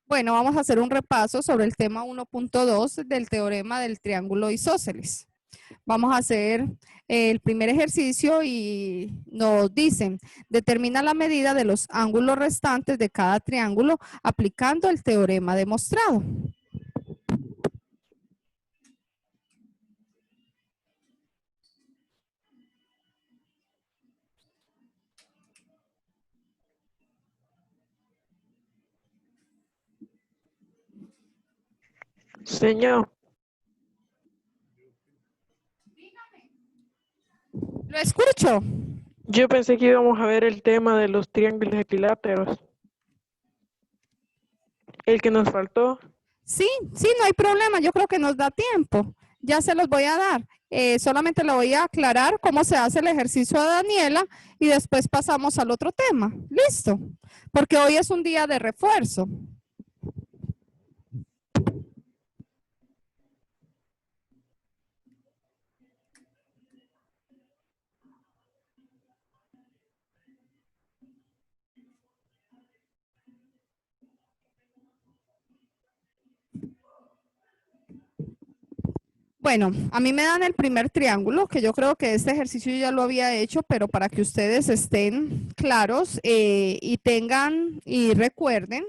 Bueno, vamos a hacer un repaso sobre el tema 1.2 del teorema del triángulo isósceles. Vamos a hacer el primer ejercicio y nos dicen, determina la medida de los ángulos restantes de cada triángulo aplicando el teorema demostrado. Señor, Lo escucho. yo pensé que íbamos a ver el tema de los triángulos equiláteros. El que nos faltó. Sí, no hay problema. Yo creo que nos da tiempo. Ya se los voy a dar. Solamente le voy a aclarar cómo se hace el ejercicio de Daniela y después pasamos al otro tema. ¿Listo? Porque hoy es un día de refuerzo. Bueno, a mí me dan el primer triángulo, que yo creo que este ejercicio yo ya lo había hecho, pero para que ustedes estén claros y tengan y recuerden,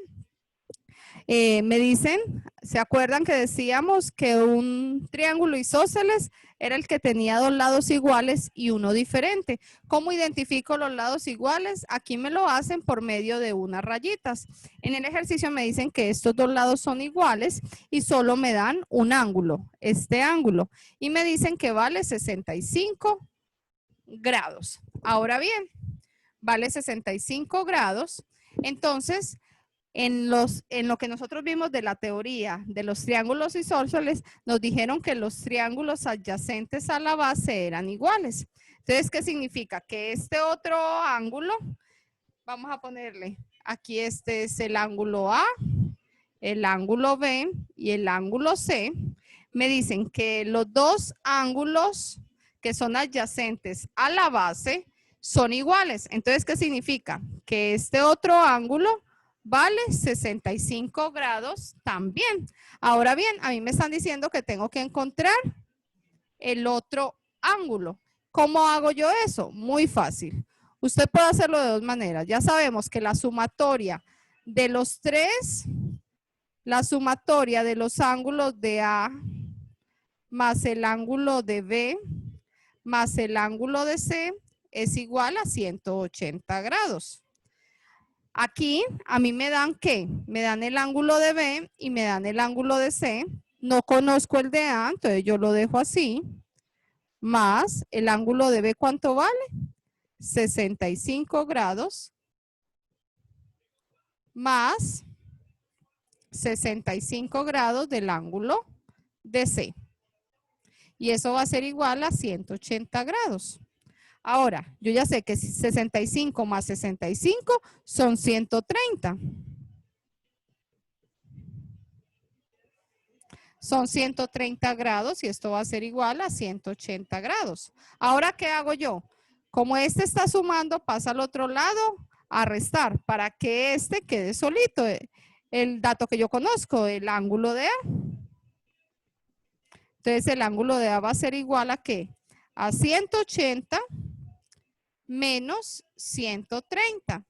me dicen, ¿se acuerdan que decíamos que un triángulo isósceles era el que tenía dos lados iguales y uno diferente? ¿Cómo identifico los lados iguales? Aquí me lo hacen por medio de unas rayitas. En el ejercicio me dicen que estos dos lados son iguales y solo me dan un ángulo, este ángulo. Y me dicen que vale 65 grados. Ahora bien, vale 65 grados. Entonces, en lo que nosotros vimos de la teoría de los triángulos isósceles, nos dijeron que los triángulos adyacentes a la base eran iguales. Entonces, ¿qué significa? Que este otro ángulo, vamos a ponerle, aquí este es el ángulo A, el ángulo B y el ángulo C. Me dicen que los dos ángulos que son adyacentes a la base son iguales. Entonces, ¿qué significa? Que este otro ángulo vale 65 grados también. Ahora bien, a mí me están diciendo que tengo que encontrar el otro ángulo. ¿Cómo hago yo eso? Muy fácil. Usted puede hacerlo de dos maneras. Ya sabemos que la sumatoria de los tres, la sumatoria de los ángulos de A más el ángulo de B más el ángulo de C es igual a 180 grados. Aquí a mí me dan ¿qué? Me dan el ángulo de B y me dan el ángulo de C. No conozco el de A, entonces yo lo dejo así. Más el ángulo de B, ¿cuánto vale? 65 grados. Más 65 grados del ángulo de C. Y eso va a ser igual a 180 grados. Ahora, yo ya sé que 65 más 65 son 130. Son 130 grados y esto va a ser igual a 180 grados. Ahora, ¿qué hago yo? Como este está sumando, pasa al otro lado a restar para que este quede solito. El dato que yo conozco, el ángulo de A. Entonces, el ángulo de A va a ser igual a ¿qué? A 180 menos 130.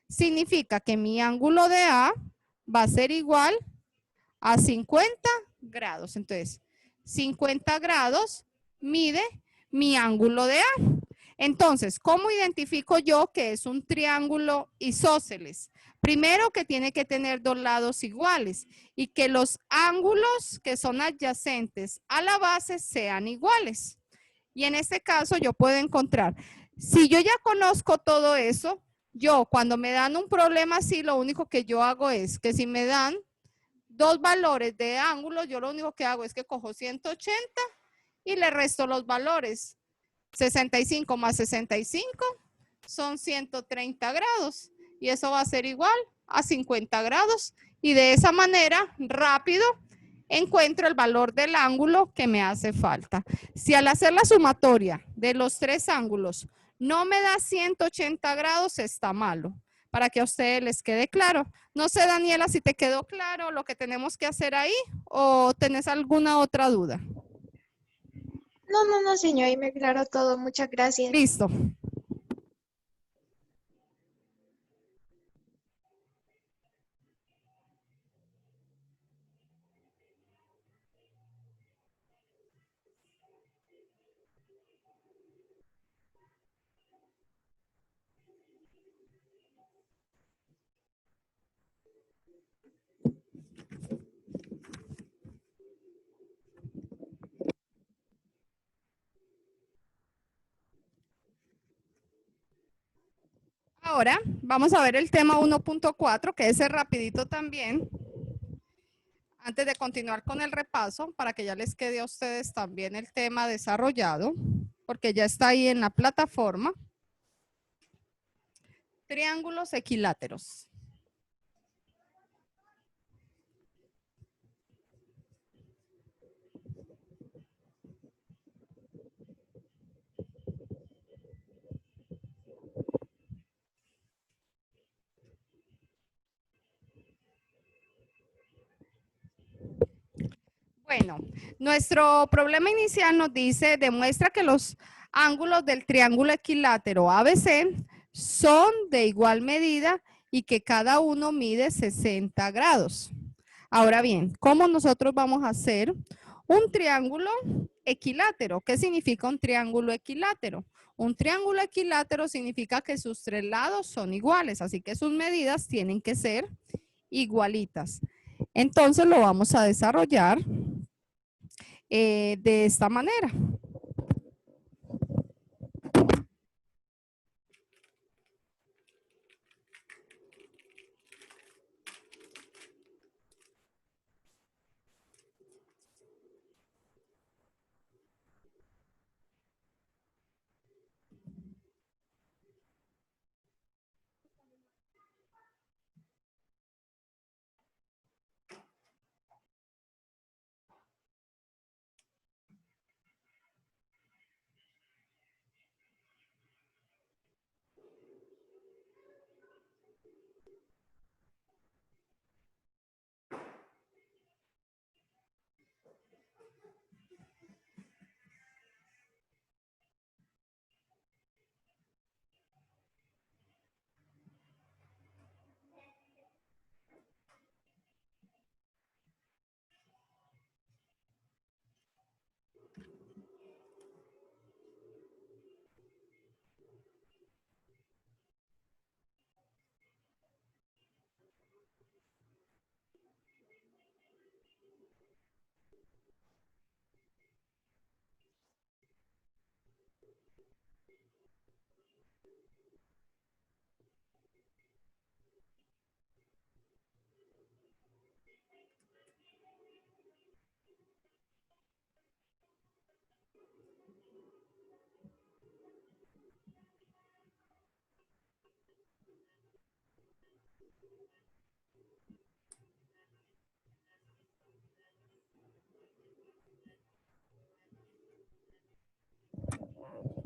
Significa que mi ángulo de A va a ser igual a 50 grados. Entonces, 50 grados mide mi ángulo de A. Entonces, ¿cómo identifico yo que es un triángulo isósceles? Primero que tiene que tener dos lados iguales y que los ángulos que son adyacentes a la base sean iguales. Y en este caso yo puedo encontrar, si yo ya conozco todo eso, yo cuando me dan un problema así, lo único que yo hago es que si me dan dos valores de ángulos, yo lo único que hago es que cojo 180 y le resto los valores. 65 más 65 son 130 grados y eso va a ser igual a 50 grados y de esa manera rápido encuentro el valor del ángulo que me hace falta. Si al hacer la sumatoria de los tres ángulos no me da 180 grados, está malo. para que a ustedes les quede claro. No sé, Daniela, si te quedó claro lo que tenemos que hacer ahí o tenés alguna otra duda. No, señor, ahí me aclaró todo. Muchas gracias. Listo. Ahora vamos a ver el tema 1.4, que ese rapidito también. Antes de continuar con el repaso, para que ya les quede a ustedes también el tema desarrollado, porque ya está ahí en la plataforma. Triángulos equiláteros. Bueno, nuestro problema inicial nos dice, demuestra que los ángulos del triángulo equilátero ABC son de igual medida y que cada uno mide 60 grados. Ahora bien, ¿cómo nosotros vamos a hacer un triángulo equilátero? ¿Qué significa un triángulo equilátero? Un triángulo equilátero significa que sus tres lados son iguales, así que sus medidas tienen que ser igualitas. Entonces lo vamos a desarrollar de esta manera.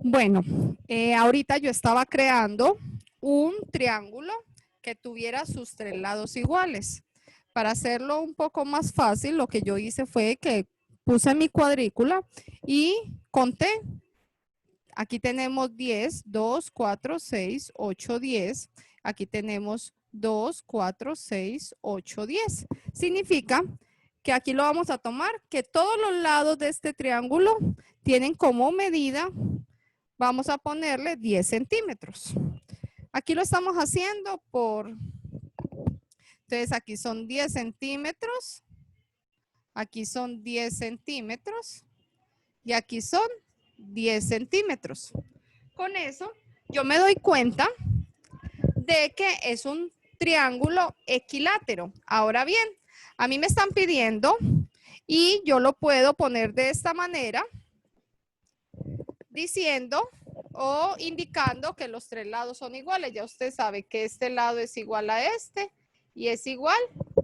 Bueno, ahorita yo estaba creando un triángulo que tuviera sus tres lados iguales. Para hacerlo un poco más fácil, lo que yo hice fue que puse mi cuadrícula y conté. Aquí tenemos 10, 2, 4, 6, 8, 10. Aquí tenemos 2, 4, 6, 8, 10. Significa que aquí lo vamos a tomar, que todos los lados de este triángulo tienen como medida, vamos a ponerle 10 centímetros. Aquí lo estamos haciendo por, entonces aquí son 10 centímetros, aquí son 10 centímetros y aquí son 10 centímetros. Con eso yo me doy cuenta de que es un triángulo equilátero. Ahora bien, a mí me están pidiendo y yo lo puedo poner de esta manera, diciendo o indicando que los tres lados son iguales. Ya usted sabe que este lado es igual a este y es igual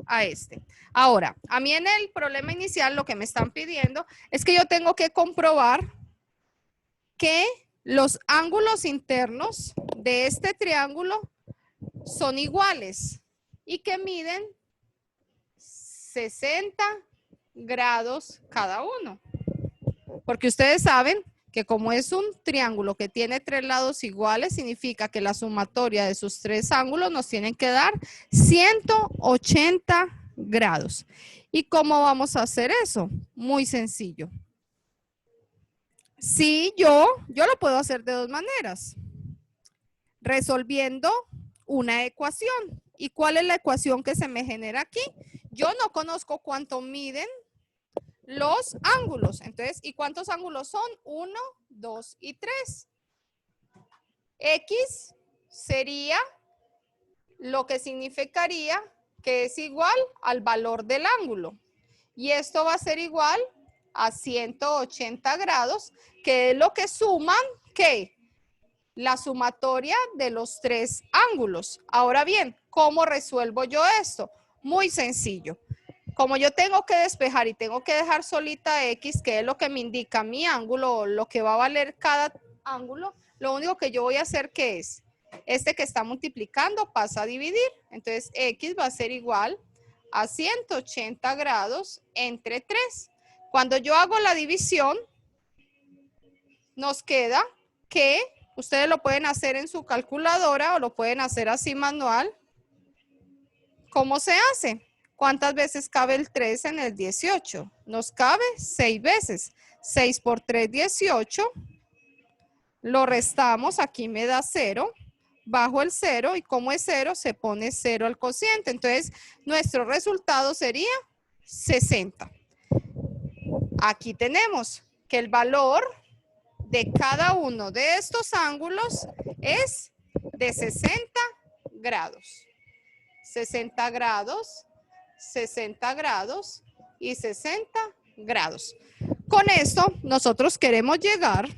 a este. Ahora, a mí en el problema inicial lo que me están pidiendo es que yo tengo que comprobar que los ángulos internos de este triángulo son iguales y que miden 60 grados cada uno. Porque ustedes saben que como es un triángulo que tiene 3 lados iguales, significa que la sumatoria de sus 3 ángulos nos tienen que dar 180 grados. ¿Y cómo vamos a hacer eso? Muy sencillo. Sí, yo lo puedo hacer de 2 maneras. Resolviendo una ecuación. ¿Y cuál es la ecuación que se me genera aquí? Yo no conozco cuánto miden los ángulos. Entonces, ¿y cuántos ángulos son? 1, 2 y 3. X sería lo que significaría que es igual al valor del ángulo. Y esto va a ser igual a 180 grados, que es lo que suman, ¿qué? La sumatoria de los 3 ángulos. Ahora bien, ¿cómo resuelvo yo esto? Muy sencillo. Como yo tengo que despejar y tengo que dejar solita X, que es lo que me indica mi ángulo, lo que va a valer cada ángulo, lo único que yo voy a hacer, ¿qué es? Este que está multiplicando pasa a dividir. Entonces, X va a ser igual a 180 grados entre 3. Cuando yo hago la división, nos queda que ustedes lo pueden hacer en su calculadora o lo pueden hacer así manual. ¿Cómo se hace? ¿Cuántas veces cabe el 3 en el 18? Nos cabe 6 veces. 6 por 3, 18. Lo restamos, aquí me da 0. Bajo el 0 y como es 0, se pone 0 al cociente. Entonces, nuestro resultado sería 60. Aquí tenemos que el valor de cada uno de estos ángulos es de 60 grados. 60 grados, 60 grados y 60 grados. Con esto, nosotros queremos llegar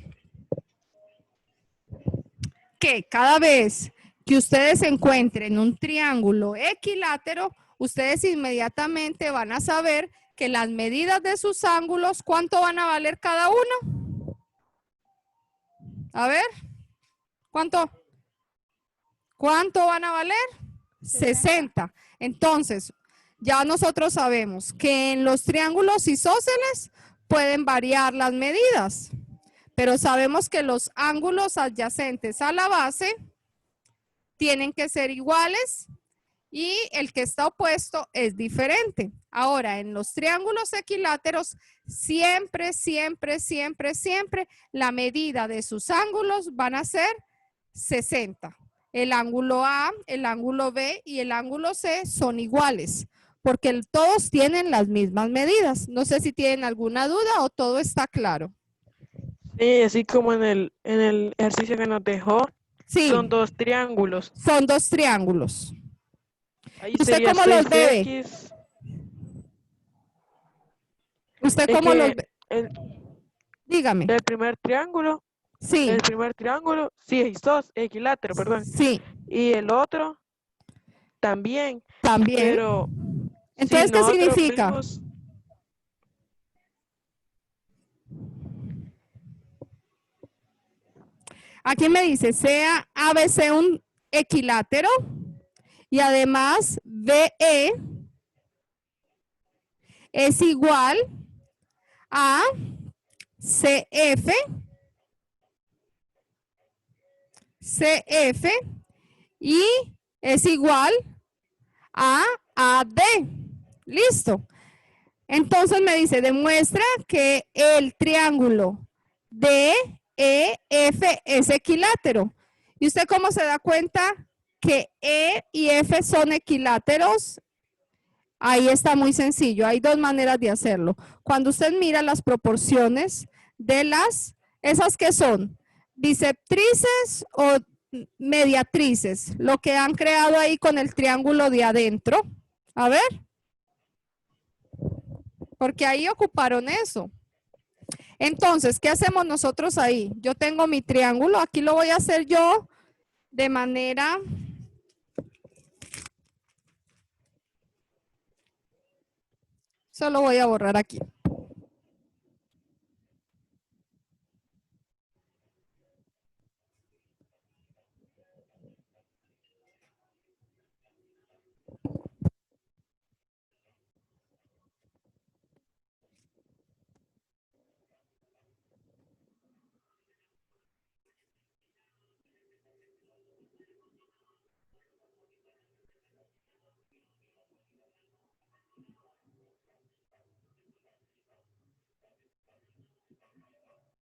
que cada vez que ustedes encuentren un triángulo equilátero, ustedes inmediatamente van a saber que las medidas de sus ángulos, ¿cuánto van a valer cada uno? A ver, ¿cuánto? ¿Cuánto van a valer? 60. Entonces, ya nosotros sabemos que en los triángulos isósceles pueden variar las medidas, pero sabemos que los ángulos adyacentes a la base tienen que ser iguales y el que está opuesto es diferente. Ahora, en los triángulos equiláteros, siempre, siempre, siempre, siempre, la medida de sus ángulos van a ser 60. El ángulo A, el ángulo B y el ángulo C son iguales, porque todos tienen las mismas medidas. No sé si tienen alguna duda o todo está claro. Sí, así como en el ejercicio que nos dejó, Sí, son 2 triángulos. son 2 triángulos. Ahí ¿Usted sería cómo los ve? 6X. ¿Usted Es cómo que los ve? Dígame. el primer triángulo, Sí, sí es equilátero, perdón. sí, Y el otro también. también. Pero Entonces, si ¿qué nosotros significa? vemos, Aquí me dice, sea ABC un equilátero y además BE es igual a CF y es igual a AD. Listo. Entonces me dice, demuestra que el triángulo DEF es equilátero. ¿Y usted cómo se da cuenta que E y F son equiláteros? Ahí está muy sencillo. Hay 2 maneras de hacerlo. Cuando usted mira las proporciones de esas que son bisectrices o mediatrices, lo que han creado ahí con el triángulo de adentro. A ver. Porque ahí ocuparon eso. Entonces, ¿qué hacemos nosotros ahí? Yo tengo mi triángulo, aquí lo voy a hacer yo de manera... Solo voy a borrar aquí.